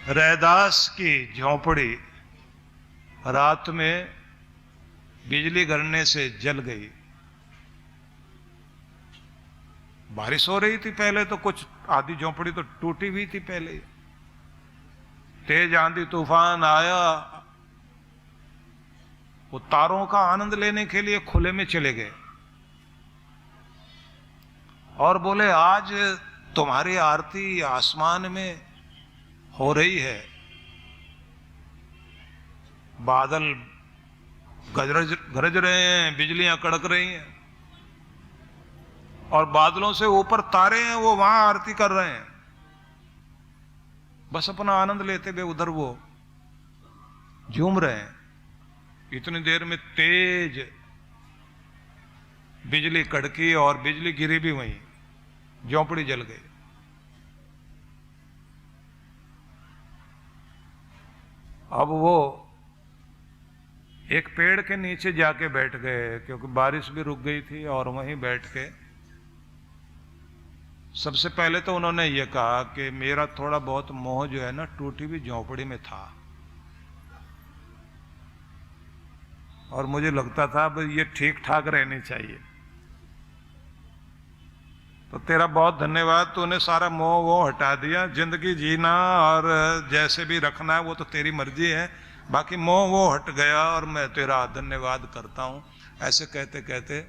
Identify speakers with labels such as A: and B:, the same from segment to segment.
A: रैदास की झोंपड़ी रात में बिजली गिरने से जल गई। बारिश हो रही थी पहले, तो कुछ आधी झोंपड़ी तो टूटी हुई थी पहले ही। तेज आंधी तूफान आया, वो तारों का आनंद लेने के लिए खुले में चले गए और बोले आज तुम्हारी आरती आसमान में हो रही है। बादल गरज रहे हैं, बिजलियां कड़क रही हैं और बादलों से ऊपर तारे हैं, वो वहां आरती कर रहे हैं। बस अपना आनंद लेते हुए उधर वो झूम रहे हैं। इतनी देर में तेज बिजली कड़की और बिजली गिरी भी वहीं, झोंपड़ी जल गई। अब वो एक पेड़ के नीचे जाके बैठ गए, क्योंकि बारिश भी रुक गई थी, और वहीं बैठ के सबसे पहले तो उन्होंने ये कहा कि मेरा थोड़ा बहुत मोह जो है ना टूटी हुई झोंपड़ी में था, और मुझे लगता था अब ये ठीक ठाक रहनी चाहिए। तो तेरा बहुत धन्यवाद, तूने सारा मोह वो हटा दिया। जिंदगी जीना और जैसे भी रखना है वो तो तेरी मर्जी है, बाकी मोह वो हट गया और मैं तेरा धन्यवाद करता हूँ। ऐसे कहते कहते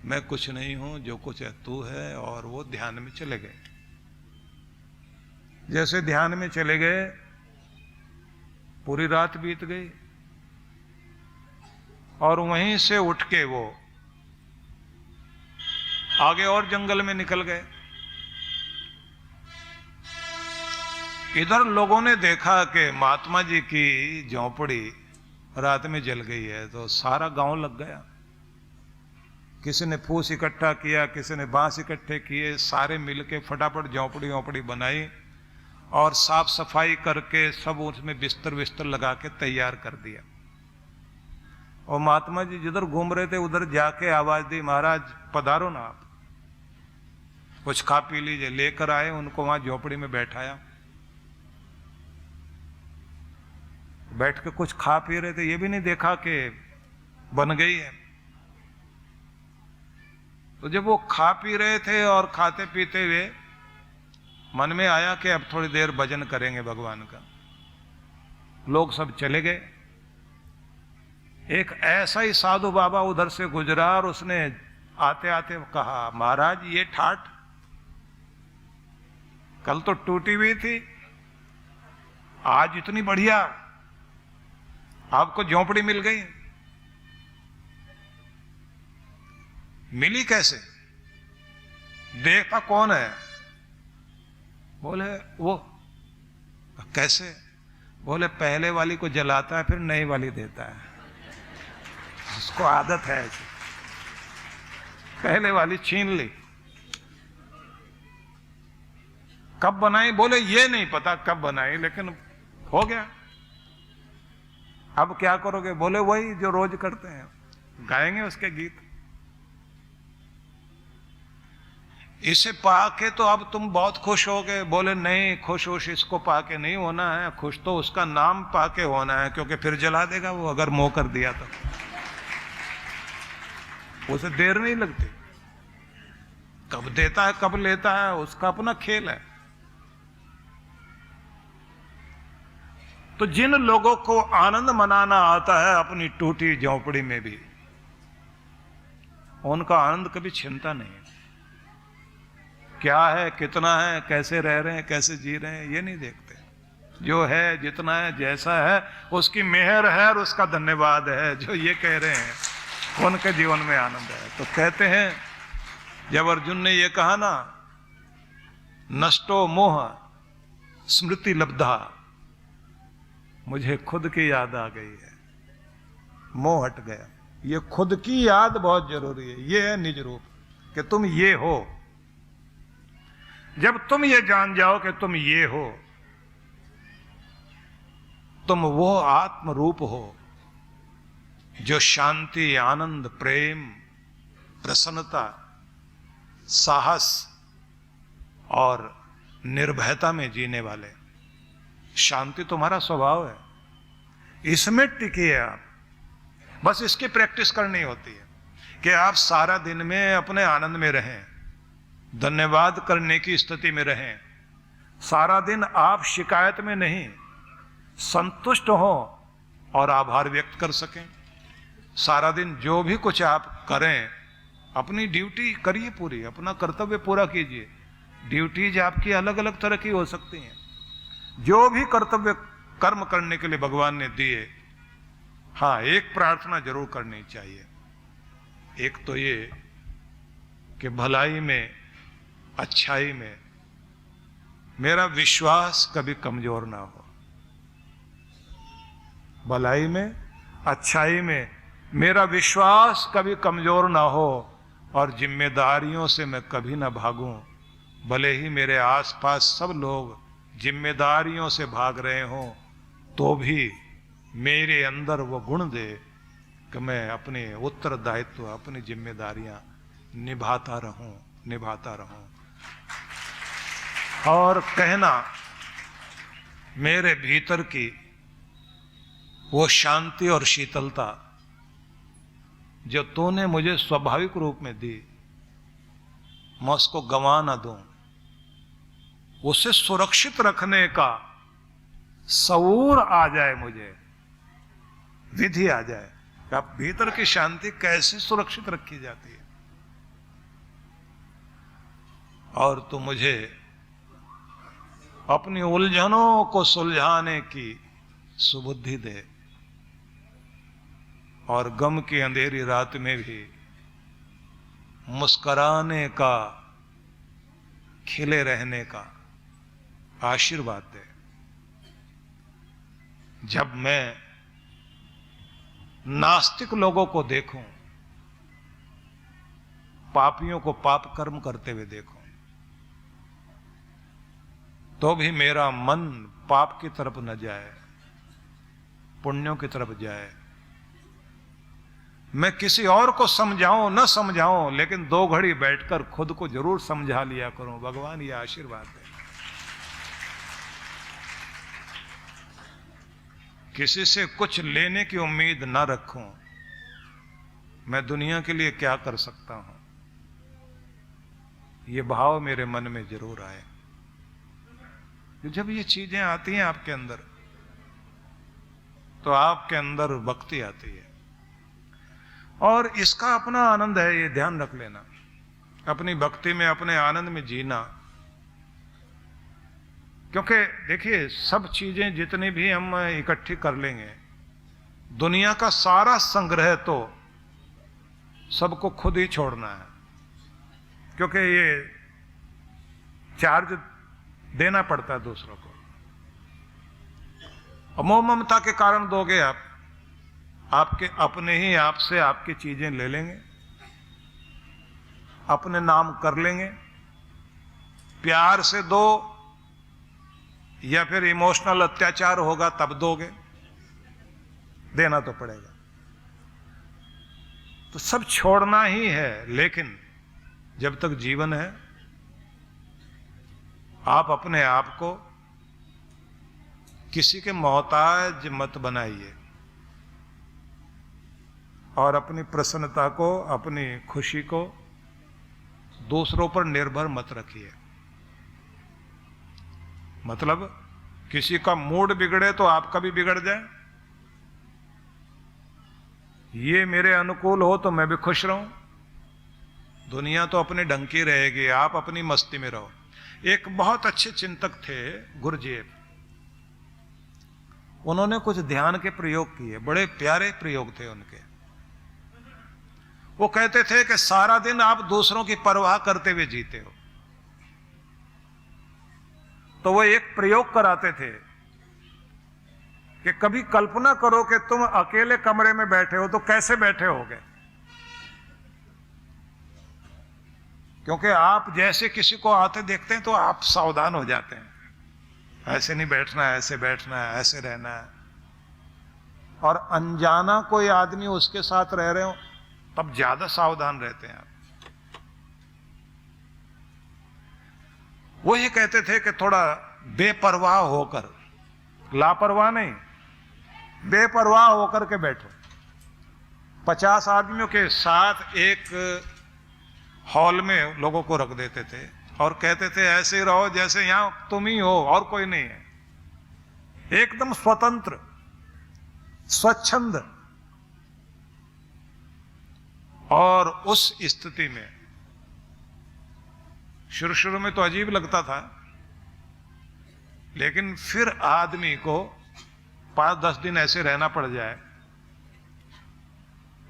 A: मैं कुछ नहीं हूं, जो कुछ है तू है। और वो ध्यान में चले गए। जैसे ध्यान में चले गए, पूरी रात बीत गई और वहीं से उठ के वो आगे और जंगल में निकल गए। इधर लोगों ने देखा कि महात्मा जी की झोंपड़ी रात में जल गई है, तो सारा गांव लग गया। किसी ने फूस इकट्ठा किया, किसी ने बांस इकट्ठे किए, सारे मिलके फटाफट झोंपड़ी वोंपड़ी बनाई और साफ सफाई करके सब उसमें बिस्तर विस्तर लगा के तैयार कर दिया। और महात्मा जी जिधर घूम रहे थे उधर जाके आवाज दी, महाराज पधारो ना, आप कुछ खा पी लीजिए। लेकर आए, उनको वहां झोपड़ी में बैठाया। बैठ के कुछ खा पी रहे थे, ये भी नहीं देखा कि बन गई है। तो जब वो खा पी रहे थे और खाते पीते हुए मन में आया कि अब थोड़ी देर भजन करेंगे भगवान का, लोग सब चले गए। एक ऐसा ही साधु बाबा उधर से गुजरा और उसने आते आते कहा, महाराज ये ठाठ कल तो टूटी हुई थी, आज इतनी बढ़िया आपको झोंपड़ी मिल गई। मिली कैसे? देखता कौन है? बोले वो। कैसे? बोले पहले वाली को जलाता है फिर नई वाली देता है, उसको आदत है ऐसी। पहले वाली छीन ली। कब बनाई? बोले ये नहीं पता कब बनाई, लेकिन हो गया। अब क्या करोगे? बोले वही जो रोज करते हैं, गाएंगे उसके गीत। इसे पाके तो अब तुम बहुत खुश हो गए। बोले नहीं, खुश होश इसको पाके नहीं होना है, खुश तो उसका नाम पाके होना है, क्योंकि फिर जला देगा वो अगर मोह कर दिया तो। उसे देर नहीं लगती, कब देता है कब लेता है उसका अपना खेल है। तो जिन लोगों को आनंद मनाना आता है अपनी टूटी झोंपड़ी में भी, उनका आनंद कभी छिनता नहीं। क्या है, कितना है, कैसे रह रहे हैं, कैसे जी रहे हैं, ये नहीं देखते। जो है, जितना है, जैसा है, उसकी मेहर है और उसका धन्यवाद है। जो ये कह रहे हैं उनके जीवन में आनंद है। तो कहते हैं, जब अर्जुन ने ये कहा ना, नष्टो मोह स्मृति लब्धा, मुझे खुद की याद आ गई है, मोह हट गया। ये खुद की याद बहुत जरूरी है। ये है निज रूप, कि तुम ये हो। जब तुम ये जान जाओ कि तुम ये हो, तुम वो आत्म रूप हो जो शांति, आनंद, प्रेम, प्रसन्नता, साहस और निर्भयता में जीने वाले शांति तुम्हारा स्वभाव है, इसमें टिकिए आप। बस इसकी प्रैक्टिस करनी होती है कि आप सारा दिन में अपने आनंद में रहें, धन्यवाद करने की स्थिति में रहें। सारा दिन आप शिकायत में नहीं, संतुष्ट हो और आभार व्यक्त कर सकें। सारा दिन जो भी कुछ आप करें, अपनी ड्यूटी करिए पूरी, अपना कर्तव्य पूरा कीजिए। ड्यूटीज आपकी अलग अलग तरह की हो सकती हैं। जो भी कर्तव्य कर्म करने के लिए भगवान ने दिए, हाँ, एक प्रार्थना जरूर करनी चाहिए। एक तो ये कि भलाई में, अच्छाई में मेरा विश्वास कभी कमजोर ना हो। भलाई में, अच्छाई में मेरा विश्वास कभी कमजोर ना हो, और जिम्मेदारियों से मैं कभी ना भागूं। भले ही मेरे आसपास सब लोग जिम्मेदारियों से भाग रहे हों, तो भी मेरे अंदर वो गुण दे कि मैं अपने उत्तरदायित्व, अपनी जिम्मेदारियां निभाता रहूं। और कहना, मेरे भीतर की वो शांति और शीतलता जो तूने मुझे स्वाभाविक रूप में दी, मैं उसको गंवा ना दूं। उसे सुरक्षित रखने का शऊर आ जाए, मुझे विधि आ जाए कि आप भीतर की शांति कैसे सुरक्षित रखी जाती है। और तू मुझे अपनी उलझनों को सुलझाने की सुबुद्धि दे, और गम की अंधेरी रात में भी मुस्कुराने का, खिले रहने का आशीर्वाद दे। जब मैं नास्तिक लोगों को देखूं, पापियों को पाप कर्म करते हुए देखूं, तो भी मेरा मन पाप की तरफ न जाए, पुण्यों की तरफ जाए। मैं किसी और को समझाऊं न समझाऊं, लेकिन 2 घड़ी बैठकर खुद को जरूर समझा लिया करूं। भगवान ये आशीर्वाद है। किसी से कुछ लेने की उम्मीद न रखूं। मैं दुनिया के लिए क्या कर सकता हूं, ये भाव मेरे मन में जरूर आए। जब ये चीजें आती हैं आपके अंदर, तो आपके अंदर भक्ति आती है। और इसका अपना आनंद है, ये ध्यान रख लेना। अपनी भक्ति में, अपने आनंद में जीना। क्योंकि देखिए, सब चीजें जितनी भी हम इकट्ठी कर लेंगे, दुनिया का सारा संग्रह तो सबको खुद ही छोड़ना है। क्योंकि ये चार्ज देना पड़ता है दूसरों को। मोह ममता के कारण दोगे आप, आपके अपने ही आपसे आपकी चीजें ले लेंगे, अपने नाम कर लेंगे। प्यार से दो या फिर इमोशनल अत्याचार होगा तब दोगे, देना तो पड़ेगा। तो सब छोड़ना ही है। लेकिन जब तक जीवन है, आप अपने आप को किसी के मोहताज मत बनाइए, और अपनी प्रसन्नता को, अपनी खुशी को दूसरों पर निर्भर मत रखिए। मतलब किसी का मूड बिगड़े तो आपका भी बिगड़ जाए। ये मेरे अनुकूल हो तो मैं भी खुश रहूं। दुनिया तो अपने ढंग की रहेगी, आप अपनी मस्ती में रहो। एक बहुत अच्छे चिंतक थे गुरुजेब, उन्होंने कुछ ध्यान के प्रयोग किए, बड़े प्यारे प्रयोग थे उनके। वो कहते थे कि सारा दिन आप दूसरों की परवाह करते हुए जीते हो। तो वो एक प्रयोग कराते थे कि कभी कल्पना करो कि तुम अकेले कमरे में बैठे हो तो कैसे बैठे होगे। क्योंकि आप जैसे किसी को आते देखते हैं तो आप सावधान हो जाते हैं, ऐसे नहीं बैठना है, ऐसे बैठना है, ऐसे रहना है। और अनजाना कोई आदमी उसके साथ रह रहे हो तब ज्यादा सावधान रहते हैं आप। वो ये कहते थे कि थोड़ा बेपरवाह होकर लापरवाह नहीं, बेपरवाह होकर के बैठो। 50 आदमियों के साथ एक हॉल में लोगों को रख देते थे और कहते थे ऐसे रहो जैसे यहां तुम ही हो और कोई नहीं है, एकदम स्वतंत्र स्वच्छंद। और उस स्थिति में शुरू शुरू में तो अजीब लगता था, लेकिन फिर आदमी को 5-10 दिन ऐसे रहना पड़ जाए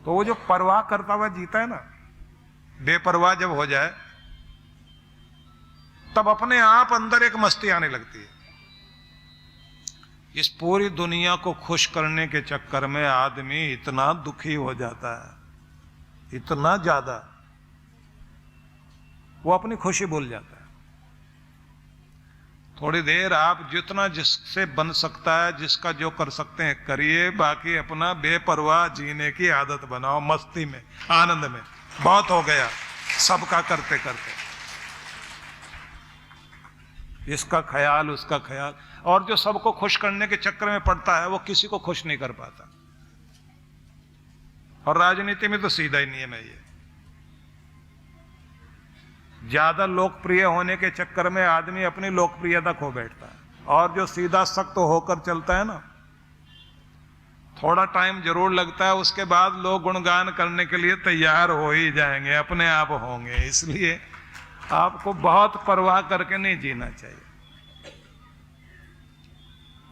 A: तो वो जो परवाह करता हुआ जीता है ना, बेपरवाह जब हो जाए तब अपने आप अंदर एक मस्ती आने लगती है। इस पूरी दुनिया को खुश करने के चक्कर में आदमी इतना दुखी हो जाता है, इतना ज्यादा, वो अपनी खुशी भूल जाता है। थोड़ी देर आप जितना जिससे बन सकता है, जिसका जो कर सकते हैं करिए, बाकी अपना बेपरवाह जीने की आदत बनाओ, मस्ती में, आनंद में। बहुत हो गया सबका करते करते, इसका ख्याल उसका ख्याल, और जो सबको खुश करने के चक्कर में पड़ता है वो किसी को खुश नहीं कर पाता। और राजनीति में तो सीधा ही नियम है ये, ज्यादा लोकप्रिय होने के चक्कर में आदमी अपनी लोकप्रियता खो बैठता है, और जो सीधा सख्त होकर चलता है ना, थोड़ा टाइम जरूर लगता है, उसके बाद लोग गुणगान करने के लिए तैयार हो ही जाएंगे, अपने आप होंगे। इसलिए आपको बहुत परवाह करके नहीं जीना चाहिए,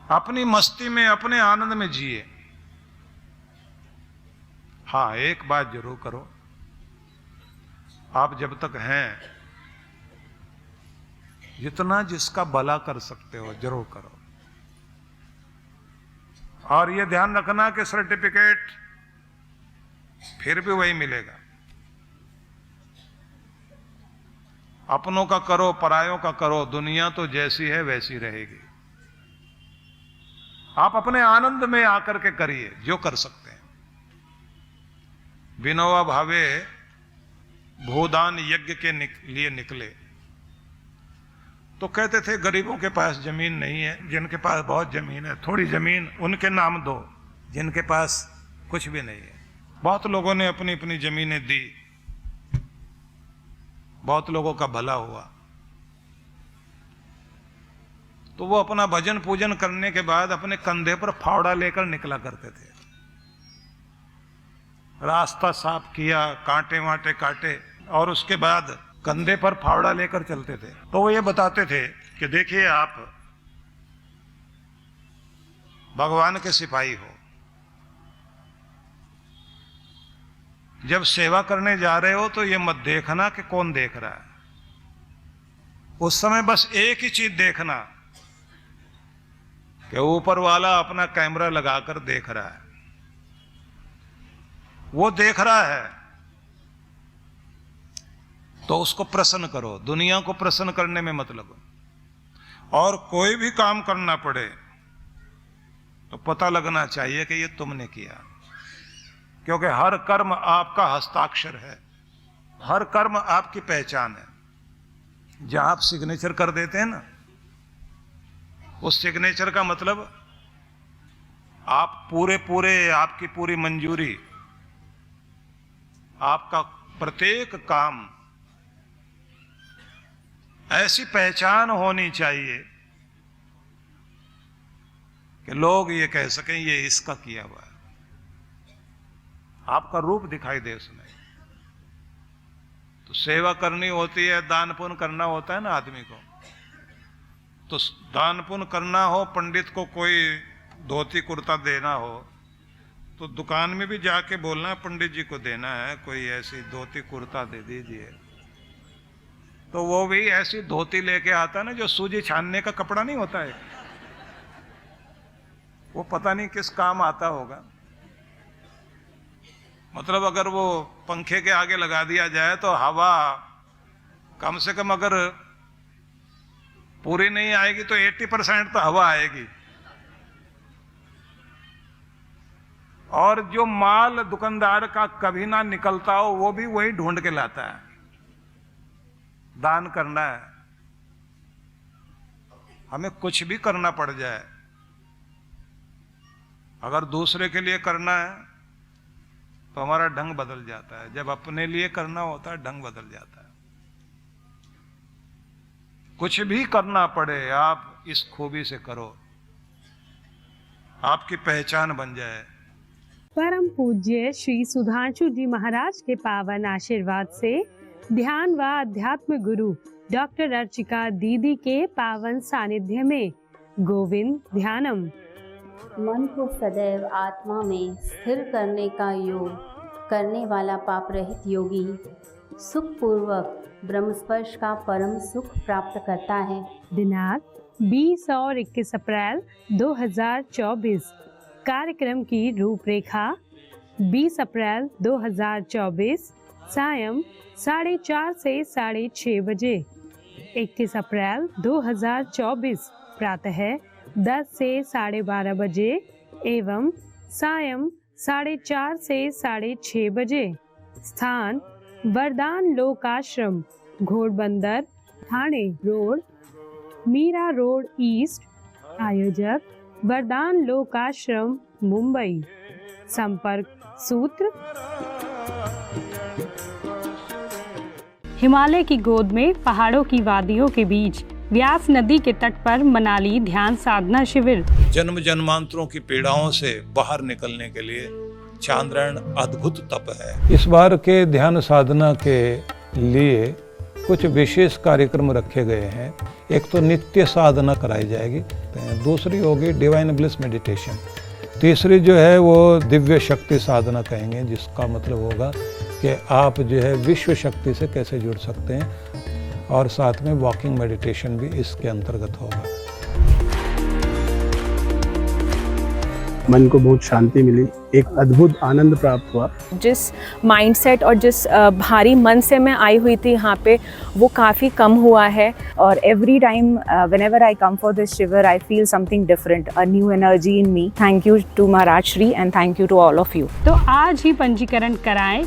A: अपनी मस्ती में, अपने आनंद में जिए। हाँ, एक बात जरूर करो, आप जब तक हैं जितना जिसका भला कर सकते हो जरूर करो। और यह ध्यान रखना कि सर्टिफिकेट फिर भी वही मिलेगा। अपनों का करो, परायों का करो, दुनिया तो जैसी है वैसी रहेगी। आप अपने आनंद में आकर के करिए जो कर सकते हैं। विनोबा भावे भूदान यज्ञ के लिए निकले तो कहते थे गरीबों के पास जमीन नहीं है, जिनके पास बहुत जमीन है थोड़ी जमीन उनके नाम दो, जिनके पास कुछ भी नहीं है। बहुत लोगों ने अपनी अपनी जमीनें दी, बहुत लोगों का भला हुआ। तो वो अपना भजन पूजन करने के बाद अपने कंधे पर फावड़ा लेकर निकला करते थे, रास्ता साफ किया, कांटे वांटे काटे, और उसके बाद कंधे पर फावड़ा लेकर चलते थे। तो वो ये बताते थे कि देखिए आप भगवान के सिपाही हो, जब सेवा करने जा रहे हो तो ये मत देखना कि कौन देख रहा है, उस समय बस एक ही चीज देखना कि ऊपर वाला अपना कैमरा लगाकर देख रहा है, वो देख रहा है तो उसको प्रसन्न करो, दुनिया को प्रसन्न करने में मत लगो। और कोई भी काम करना पड़े तो पता लगना चाहिए कि ये तुमने किया, क्योंकि हर कर्म आपका हस्ताक्षर है, हर कर्म आपकी पहचान है। जहां आप सिग्नेचर कर देते हैं ना, उस सिग्नेचर का मतलब आप पूरे आपकी पूरी मंजूरी, आपका प्रत्येक काम ऐसी पहचान होनी चाहिए कि लोग ये कह सकें ये इसका किया हुआ है, आपका रूप दिखाई दे उसमें। तो सेवा करनी होती है, दान पुण्य करना होता है ना आदमी को, तो दान पुण्य करना हो, पंडित को कोई धोती कुर्ता देना हो तो दुकान में भी जाके बोलना पंडित जी को देना है, कोई ऐसी धोती कुर्ता दे दीजिए। तो वो भी ऐसी धोती लेके आता है ना जो सूजी छानने का कपड़ा नहीं होता है, वो पता नहीं किस काम आता होगा। मतलब अगर वो पंखे के आगे लगा दिया जाए तो हवा कम से कम अगर पूरी नहीं आएगी तो 80% तो हवा आएगी। और जो माल दुकानदार का कभी ना निकलता हो वो भी वही ढूंढ के लाता है। दान करना है, हमें कुछ भी करना पड़ जाए अगर दूसरे के लिए करना है तो हमारा ढंग बदल जाता है, जब अपने लिए करना होता है ढंग बदल जाता है। कुछ भी करना पड़े आप इस खूबी से करो, आपकी पहचान बन जाए।
B: परम पूज्य श्री सुधांशु जी महाराज के पावन आशीर्वाद से ध्यान व अध्यात्म गुरु डॉक्टर अर्चिका दीदी के पावन सानिध्य में गोविंद ध्यानम।
C: मन को सदैव आत्मा में स्थिर करने का योग करने वाला पाप रहित योगी सुखपूर्वक ब्रह्मस्पर्श का परम सुख प्राप्त करता है।
B: दिनांक 20 और 21 अप्रैल 2024। कार्यक्रम की रूपरेखा 20 अप्रैल 2024 सायं 4:30 से 6:30 बजे। 21 अप्रैल 2024 प्रातः 10 से 12:30 बजे एवं सायं 4:30 से 6:30 बजे। स्थान Vardan Lok Ashram, Ghodbunder, Thane road, Mira road east. आयोजक वरदान लोक आश्रम, मुंबई। संपर्क सूत्र हिमालय की गोद में पहाड़ों की वादियों के बीच व्यास नदी के तट पर मनाली ध्यान साधना शिविर।
A: जन्म जन्मांतरों की पीड़ाओं से बाहर निकलने के लिए चांद्रायण अद्भुत तप है। इस बार के ध्यान साधना के लिए कुछ विशेष कार्यक्रम रखे गए हैं। एक तो नित्य साधना कराई जाएगी, दूसरी होगी डिवाइन ब्लिस मेडिटेशन, तीसरी जो है वो दिव्य शक्ति साधना कहेंगे, जिसका मतलब होगा कि आप जो है विश्व शक्ति से कैसे जुड़ सकते हैं, और साथ में वॉकिंग मेडिटेशन भी इसके अंतर्गत होगा।
D: मन को बहुत शांति मिली, एक अद्भुत आनंद प्राप्त हुआ।
E: जिस माइंडसेट और जिस भारी मन से मैं आई हुई थी यहाँ पे, वो काफ़ी कम हुआ है। और every time whenever I come for this शिविर I feel something different, a new energy in me. Thank you to Maharaj Shri and thank you to all of you.
B: तो आज ही पंजीकरण कराएं।